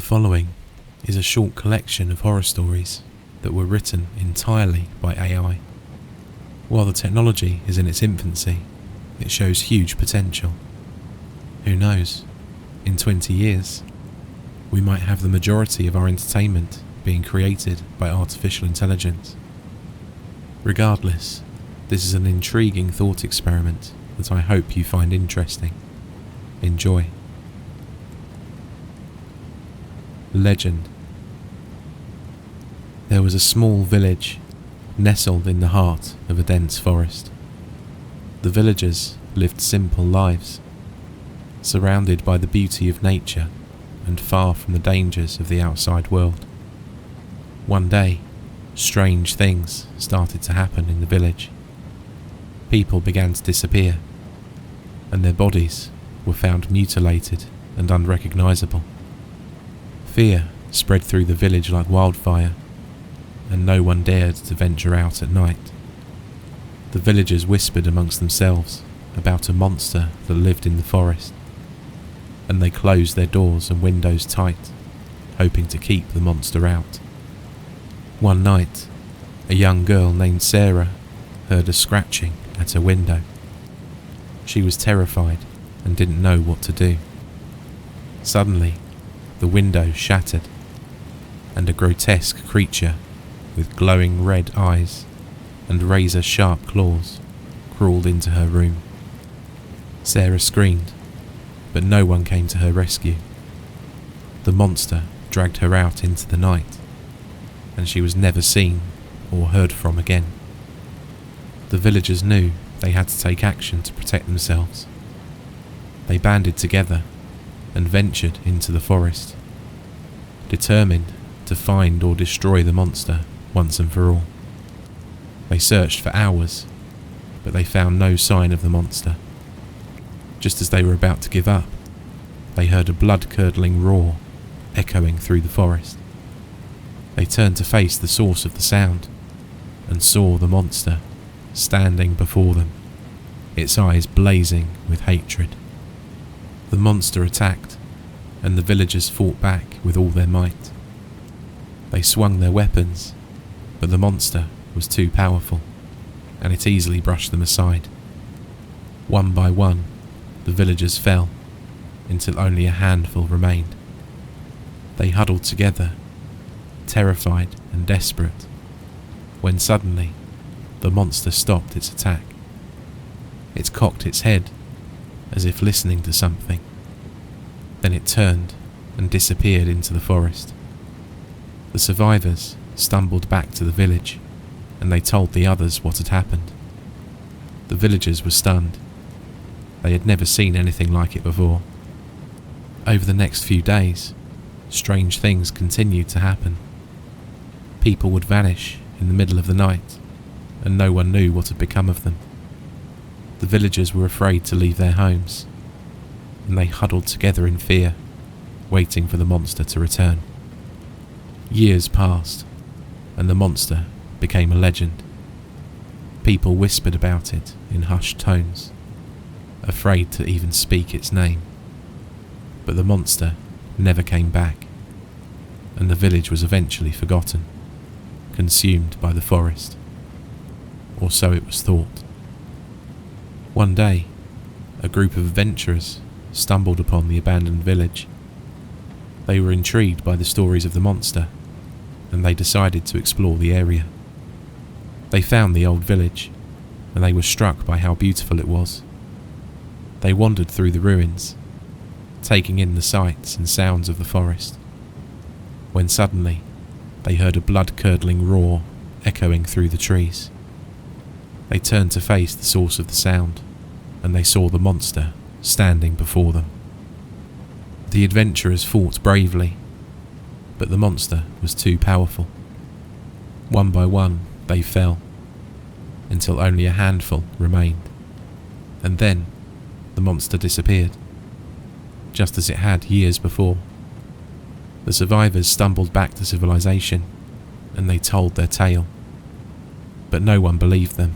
following is a short collection of horror stories that were written entirely by AI. While the technology is in its infancy, it shows huge potential. Who knows, in 20 years, we might have the majority of our entertainment being created by artificial intelligence. Regardless, this is an intriguing thought experiment that I hope you find interesting. Enjoy. Legend. There was a small village nestled in the heart of a dense forest. The villagers lived simple lives, surrounded by the beauty of nature and far from the dangers of the outside world. One day, strange things started to happen in the village. People began to disappear, and their bodies were found mutilated and unrecognizable. Fear spread through the village like wildfire, and no one dared to venture out at night. The villagers whispered amongst themselves about a monster that lived in the forest, and they closed their doors and windows tight, hoping to keep the monster out. One night, a young girl named Sarah heard a scratching at her window. She was terrified and didn't know what to do. Suddenly, the window shattered, and a grotesque creature with glowing red eyes and razor-sharp claws crawled into her room. Sarah screamed, but no one came to her rescue. The monster dragged her out into the night, and she was never seen or heard from again. The villagers knew they had to take action to protect themselves. They banded together and ventured into the forest, determined to find or destroy the monster once and for all. They searched for hours, but they found no sign of the monster. Just as they were about to give up, they heard a blood-curdling roar echoing through the forest. They turned to face the source of the sound and saw the monster standing before them, its eyes blazing with hatred. The monster attacked, and the villagers fought back with all their might. They swung their weapons, but the monster was too powerful, and it easily brushed them aside. One by one, the villagers fell, until only a handful remained. They huddled together, terrified and desperate, when suddenly the monster stopped its attack. It cocked its head, as if listening to something. Then it turned and disappeared into the forest. The survivors stumbled back to the village, and they told the others what had happened. The villagers were stunned. They had never seen anything like it before. Over the next few days, strange things continued to happen. People would vanish in the middle of the night, and no one knew what had become of them. The villagers were afraid to leave their homes, and they huddled together in fear, waiting for the monster to return. Years passed, and the monster became a legend. People whispered about it in hushed tones, afraid to even speak its name. But the monster never came back, and the village was eventually forgotten, consumed by the forest. Or so it was thought. One day, a group of adventurers stumbled upon the abandoned village. They were intrigued by the stories of the monster, and they decided to explore the area. They found the old village, and they were struck by how beautiful it was. They wandered through the ruins, taking in the sights and sounds of the forest, when suddenly they heard a blood-curdling roar echoing through the trees. They turned to face the source of the sound, and they saw the monster standing before them. The adventurers fought bravely, but the monster was too powerful. One by one, they fell, until only a handful remained. And then, the monster disappeared, just as it had years before. The survivors stumbled back to civilization, and they told their tale. But no one believed them,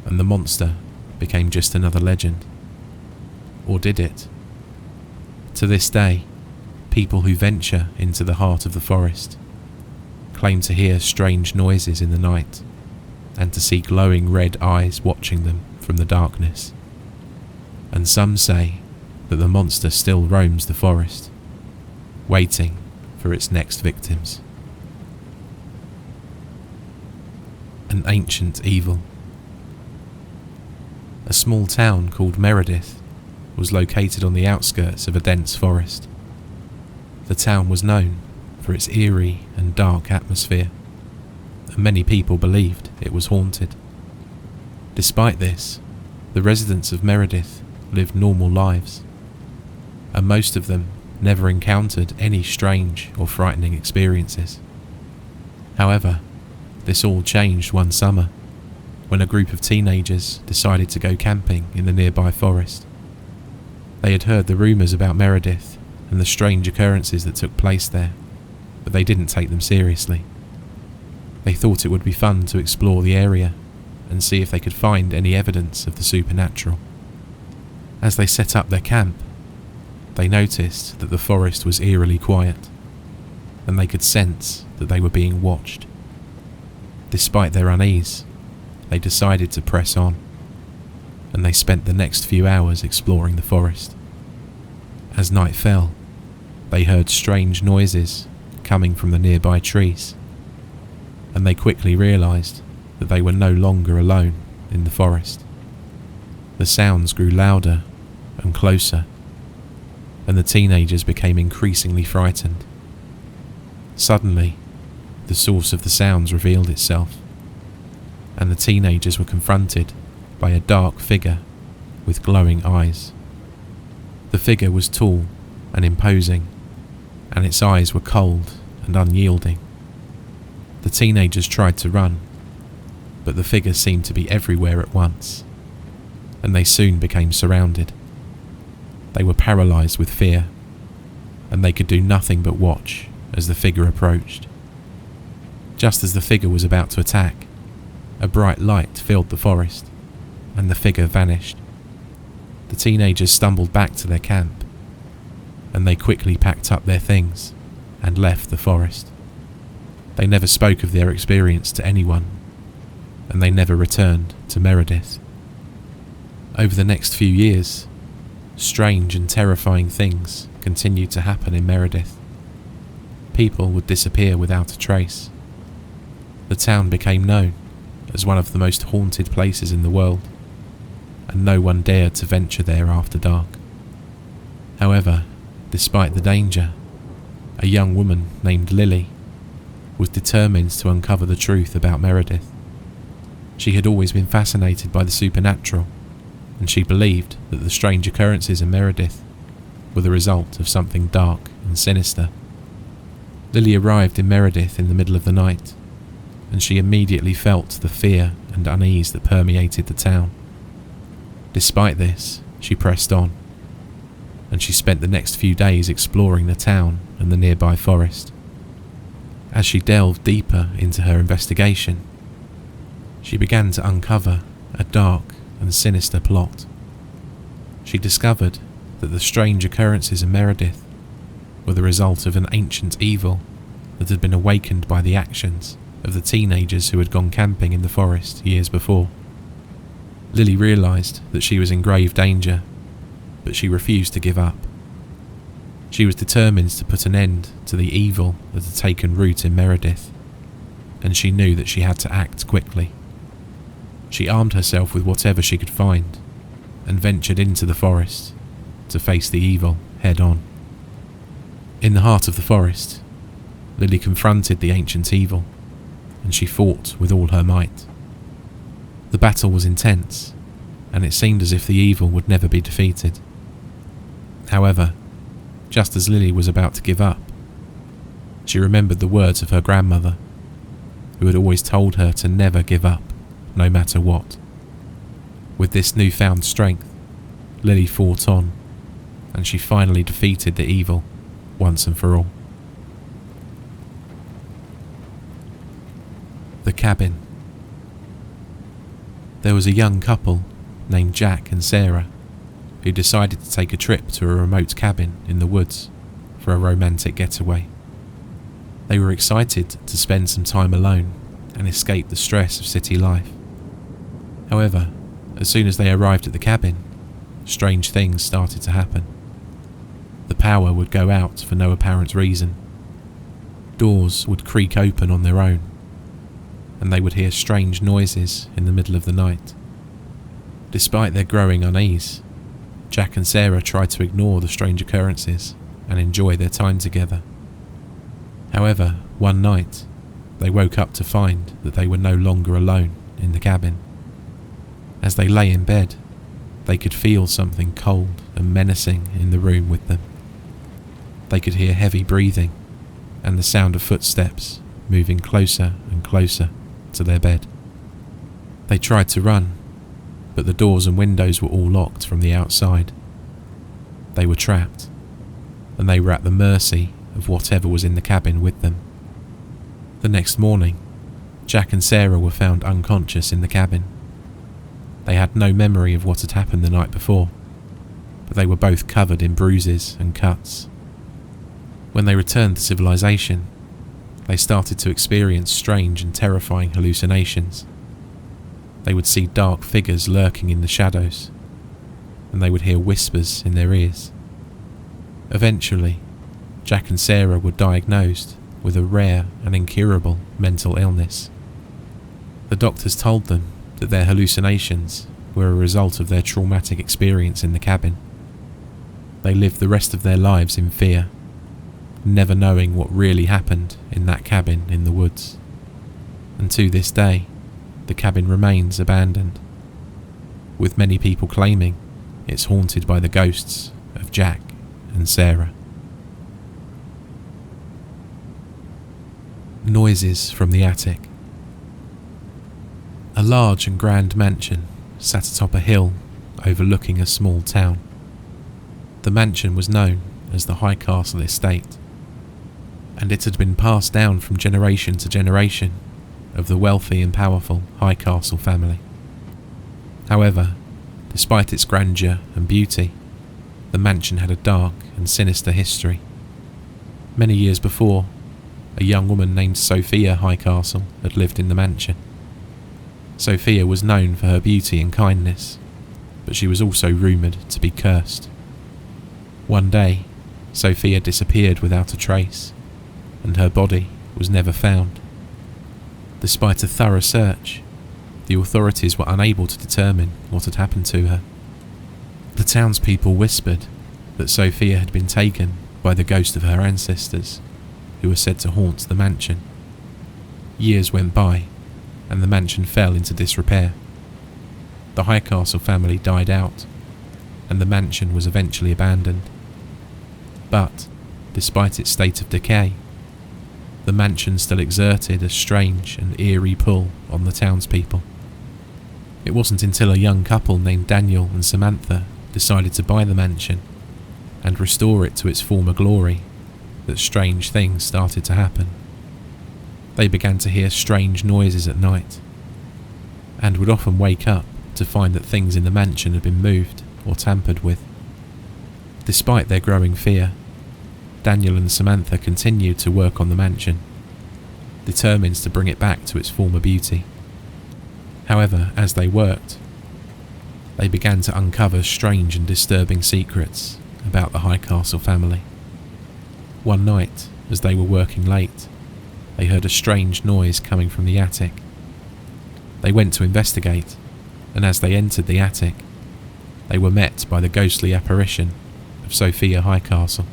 and the monster became just another legend. Or did it? To this day, People who venture into the heart of the forest claim to hear strange noises in the night and to see glowing red eyes watching them from the darkness. And some say that the monster still roams the forest, waiting for its next victims. An ancient evil. A small town called Meredith was located on the outskirts of a dense forest. The town was known for its eerie and dark atmosphere, and many people believed it was haunted. Despite this, the residents of Meredith lived normal lives, and most of them never encountered any strange or frightening experiences. However, this all changed one summer when a group of teenagers decided to go camping in the nearby forest. They had heard the rumours about Meredith and the strange occurrences that took place there, but they didn't take them seriously. They thought it would be fun to explore the area and see if they could find any evidence of the supernatural. As they set up their camp, they noticed that the forest was eerily quiet, and they could sense that they were being watched. Despite their unease, they decided to press on, and they spent the next few hours exploring the forest. As night fell, they heard strange noises coming from the nearby trees, and they quickly realised that they were no longer alone in the forest. The sounds grew louder and closer, and the teenagers became increasingly frightened. Suddenly, the source of the sounds revealed itself, and the teenagers were confronted by a dark figure with glowing eyes. The figure was tall and imposing, and its eyes were cold and unyielding. The teenagers tried to run, but the figure seemed to be everywhere at once, and they soon became surrounded. They were paralysed with fear, and they could do nothing but watch as the figure approached. Just as the figure was about to attack, a bright light filled the forest, and the figure vanished. The teenagers stumbled back to their camp, and they quickly packed up their things and left the forest. They never spoke of their experience to anyone, and they never returned to Meredith. Over the next few years, strange and terrifying things continued to happen in Meredith. People would disappear without a trace. The town became known as one of the most haunted places in the world, and no one dared to venture there after dark. However, despite the danger, a young woman named Lily was determined to uncover the truth about Meredith. She had always been fascinated by the supernatural, and she believed that the strange occurrences in Meredith were the result of something dark and sinister. Lily arrived in Meredith in the middle of the night, and she immediately felt the fear and unease that permeated the town. Despite this, she pressed on, and she spent the next few days exploring the town and the nearby forest. As she delved deeper into her investigation, she began to uncover a dark and sinister plot. She discovered that the strange occurrences in Meredith were the result of an ancient evil that had been awakened by the actions of the teenagers who had gone camping in the forest years before. Lily realised that she was in grave danger, but she refused to give up. She was determined to put an end to the evil that had taken root in Meredith, and she knew that she had to act quickly. She armed herself with whatever she could find and ventured into the forest to face the evil head on. In the heart of the forest, Lily confronted the ancient evil, and she fought with all her might. The battle was intense, and it seemed as if the evil would never be defeated. However, just as Lily was about to give up, she remembered the words of her grandmother, who had always told her to never give up, no matter what. With this newfound strength, Lily fought on, and she finally defeated the evil once and for all. The cabin. There was a young couple named Jack and Sarah who decided to take a trip to a remote cabin in the woods for a romantic getaway. They were excited to spend some time alone and escape the stress of city life. However, as soon as they arrived at the cabin, strange things started to happen. The power would go out for no apparent reason. Doors would creak open on their own, and they would hear strange noises in the middle of the night. Despite their growing unease, Jack and Sarah tried to ignore the strange occurrences and enjoy their time together. However, one night, they woke up to find that they were no longer alone in the cabin. As they lay in bed, they could feel something cold and menacing in the room with them. They could hear heavy breathing and the sound of footsteps moving closer and closer to their bed. They tried to run, but the doors and windows were all locked from the outside. They were trapped, and they were at the mercy of whatever was in the cabin with them. The next morning, Jack and Sarah were found unconscious in the cabin. They had no memory of what had happened the night before, but they were both covered in bruises and cuts. When they returned to civilization, they started to experience strange and terrifying hallucinations. They would see dark figures lurking in the shadows, and they would hear whispers in their ears. Eventually, Jack and Sarah were diagnosed with a rare and incurable mental illness. The doctors told them that their hallucinations were a result of their traumatic experience in the cabin. They lived the rest of their lives in fear, never knowing what really happened in that cabin in the woods. And to this day, the cabin remains abandoned, with many people claiming it's haunted by the ghosts of Jack and Sarah. Noises from the attic. A large and grand mansion sat atop a hill overlooking a small town. The mansion was known as the High Castle Estate, and it had been passed down from generation to generation of the wealthy and powerful High Castle family. However, despite its grandeur and beauty, the mansion had a dark and sinister history. Many years before, a young woman named Sophia Highcastle had lived in the mansion. Sophia was known for her beauty and kindness, but she was also rumoured to be cursed. One day, Sophia disappeared without a trace, and her body was never found. Despite a thorough search, the authorities were unable to determine what had happened to her. The townspeople whispered that Sophia had been taken by the ghost of her ancestors, who were said to haunt the mansion. Years went by, and the mansion fell into disrepair. The Highcastle family died out, and the mansion was eventually abandoned. But, despite its state of decay, the mansion still exerted a strange and eerie pull on the townspeople. It wasn't until a young couple named Daniel and Samantha decided to buy the mansion and restore it to its former glory that strange things started to happen. They began to hear strange noises at night, and would often wake up to find that things in the mansion had been moved or tampered with. Despite their growing fear, Daniel and Samantha continued to work on the mansion, determined to bring it back to its former beauty. However, as they worked, they began to uncover strange and disturbing secrets about the Highcastle family. One night, as they were working late, they heard a strange noise coming from the attic. They went to investigate, and as they entered the attic, they were met by the ghostly apparition of Sophia Highcastle.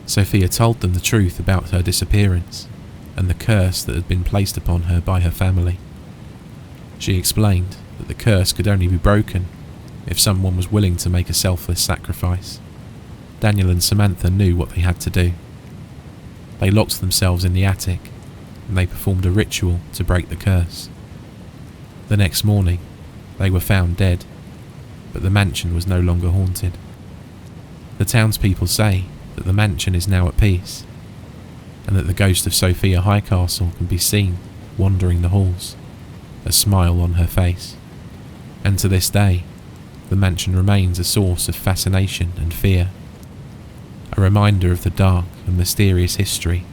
Sophia told them the truth about her disappearance and the curse that had been placed upon her by her family. She explained that the curse could only be broken if someone was willing to make a selfless sacrifice. Daniel and Samantha knew what they had to do. They locked themselves in the attic, and they performed a ritual to break the curse. The next morning, they were found dead, but the mansion was no longer haunted. The townspeople say that the mansion is now at peace, and that the ghost of Sophia Highcastle can be seen wandering the halls, a smile on her face. And to this day, the mansion remains a source of fascination and fear. a reminder of the dark and mysterious history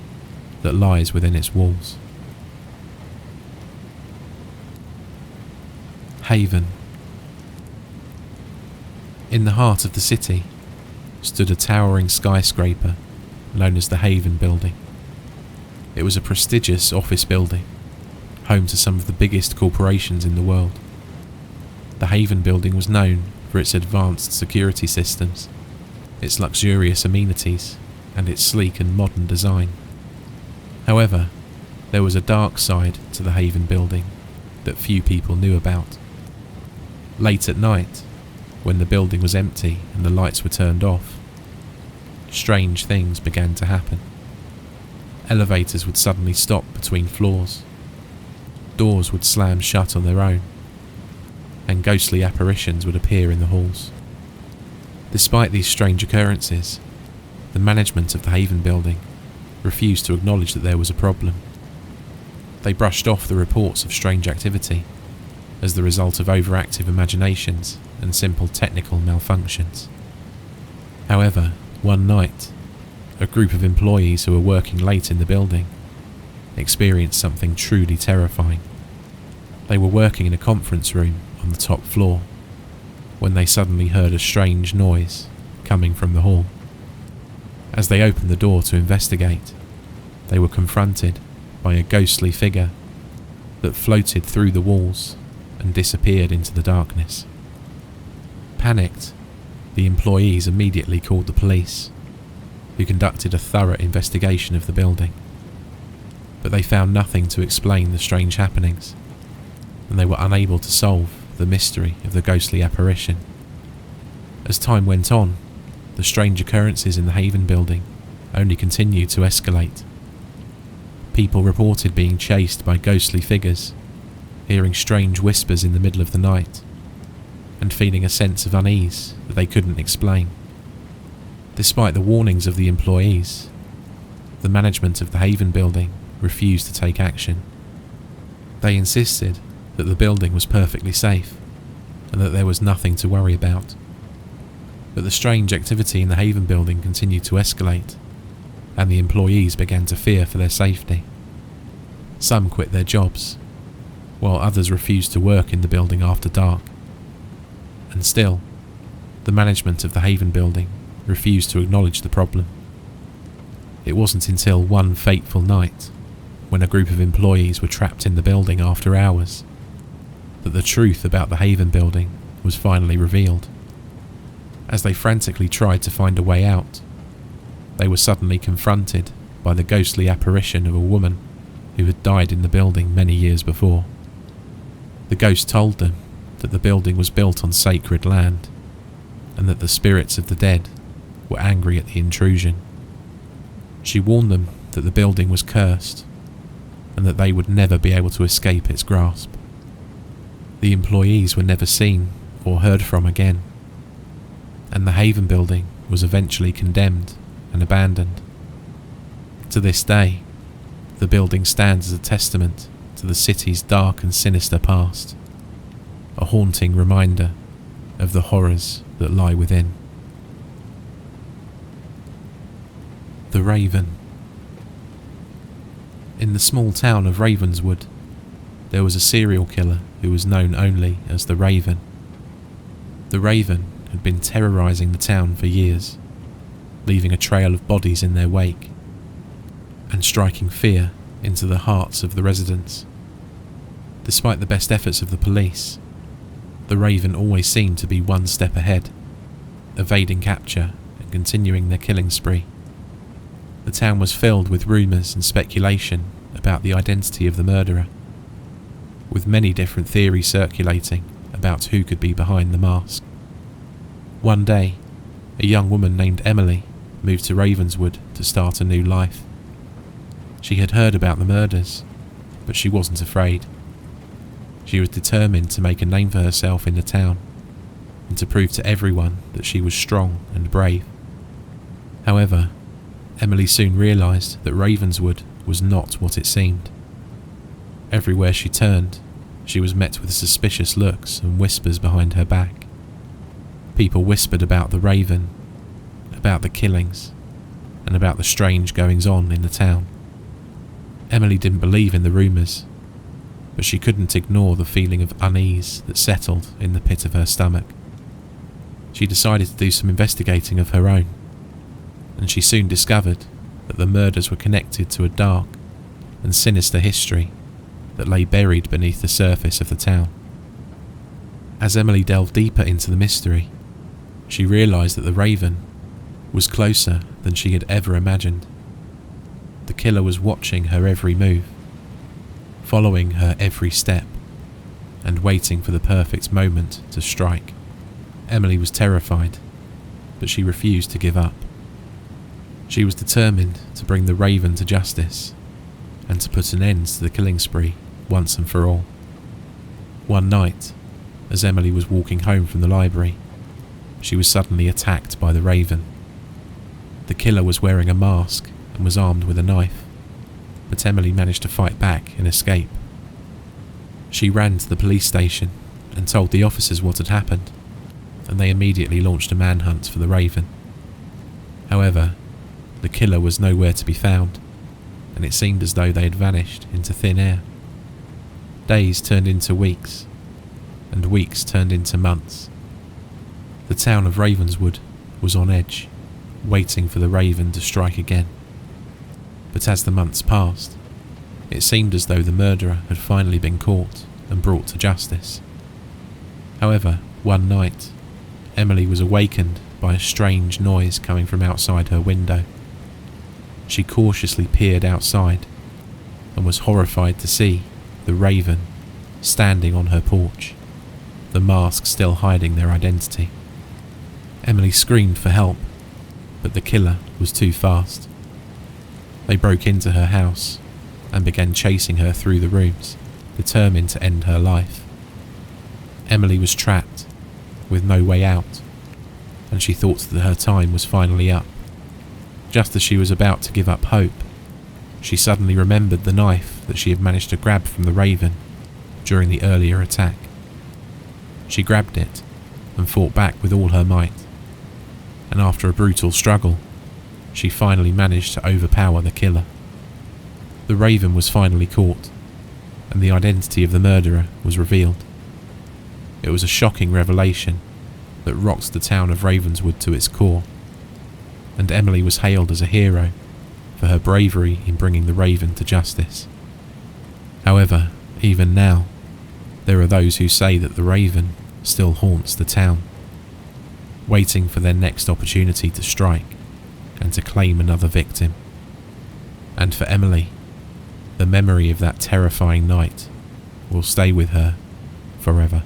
that lies within its walls. Haven. In the heart of the city stood a towering skyscraper known as the Haven Building. It was a prestigious office building, home to some of the biggest corporations in the world. The Haven Building was known for its advanced security systems, its luxurious amenities, and its sleek and modern design. However, there was a dark side to the Haven Building that few people knew about. Late at night, when the building was empty and the lights were turned off, strange things began to happen. Elevators would suddenly stop between floors, doors would slam shut on their own, and ghostly apparitions would appear in the halls. Despite these strange occurrences, the management of the Haven Building refused to acknowledge that there was a problem. They brushed off the reports of strange activity as the result of overactive imaginations and simple technical malfunctions. However, one night, a group of employees who were working late in the building experienced something truly terrifying. They were working in a conference room on the top floor when they suddenly heard a strange noise coming from the hall. As they opened the door to investigate, they were confronted by a ghostly figure that floated through the walls and disappeared into the darkness. Panicked, the employees immediately called the police, who conducted a thorough investigation of the building. But they found nothing to explain the strange happenings, and they were unable to solve the mystery of the ghostly apparition. As time went on, the strange occurrences in the Haven Building only continued to escalate. People reported being chased by ghostly figures, hearing strange whispers in the middle of the night, and feeling a sense of unease that they couldn't explain. Despite the warnings of the employees, the management of the Haven Building refused to take action. They insisted that the building was perfectly safe and that there was nothing to worry about. But the strange activity in the Haven Building continued to escalate, and the employees began to fear for their safety. Some quit their jobs, while others refused to work in the building after dark. And still, the management of the Haven Building refused to acknowledge the problem. It wasn't until one fateful night, when a group of employees were trapped in the building after hours, that the truth about the Haven Building was finally revealed. As they frantically tried to find a way out, they were suddenly confronted by the ghostly apparition of a woman who had died in the building many years before. The ghost told them that the building was built on sacred land, and that the spirits of the dead were angry at the intrusion. She warned them that the building was cursed, and that they would never be able to escape its grasp. The employees were never seen or heard from again, and the Haven Building was eventually condemned and abandoned. To this day, the building stands as a testament to the city's dark and sinister past, a haunting reminder of the horrors that lie within. The Raven. In the small town of Ravenswood, there was a serial killer who was known only as the Raven. The Raven had been terrorising the town for years, leaving a trail of bodies in their wake, and striking fear into the hearts of the residents. Despite the best efforts of the police, the Raven always seemed to be one step ahead, evading capture and continuing their killing spree. The town was filled with rumours and speculation about the identity of the murderer, with many different theories circulating about who could be behind the mask. One day, a young woman named Emily moved to Ravenswood to start a new life. She had heard about the murders, but she wasn't afraid. She was determined to make a name for herself in the town, and to prove to everyone that she was strong and brave. However, Emily soon realised that Ravenswood was not what it seemed. Everywhere she turned, she was met with suspicious looks and whispers behind her back. People whispered about the Raven, about the killings, and about the strange goings-on in the town. Emily didn't believe in the rumours, but she couldn't ignore the feeling of unease that settled in the pit of her stomach. She decided to do some investigating of her own, and she soon discovered that the murders were connected to a dark and sinister history that lay buried beneath the surface of the town. As Emily delved deeper into the mystery, she realised that the Raven was closer than she had ever imagined. The killer was watching her every move, following her every step, and waiting for the perfect moment to strike. Emily was terrified, but she refused to give up. She was determined to bring the Raven to justice and to put an end to the killing spree once and for all. One night, as Emily was walking home from the library, she was suddenly attacked by the Raven. The killer was wearing a mask and was armed with a knife, but Emily managed to fight back and escape. She ran to the police station and told the officers what had happened, and they immediately launched a manhunt for the Raven. However, the killer was nowhere to be found, and it seemed as though they had vanished into thin air. Days turned into weeks, and weeks turned into months. The town of Ravenswood was on edge, waiting for the Raven to strike again. But as the months passed, it seemed as though the murderer had finally been caught and brought to justice. However, one night, Emily was awakened by a strange noise coming from outside her window. She cautiously peered outside and was horrified to see the Raven standing on her porch, the mask still hiding their identity. Emily screamed for help, but the killer was too fast. They broke into her house and began chasing her through the rooms, determined to end her life. Emily was trapped, with no way out, and she thought that her time was finally up. Just as she was about to give up hope, she suddenly remembered the knife that she had managed to grab from the Raven during the earlier attack. She grabbed it and fought back with all her might, and after a brutal struggle, she finally managed to overpower the killer. The Raven was finally caught, and the identity of the murderer was revealed. It was a shocking revelation that rocked the town of Ravenswood to its core, and Emily was hailed as a hero for her bravery in bringing the Raven to justice. However, even now, there are those who say that the Raven still haunts the town, waiting for their next opportunity to strike and to claim another victim. And for Emily, the memory of that terrifying night will stay with her forever.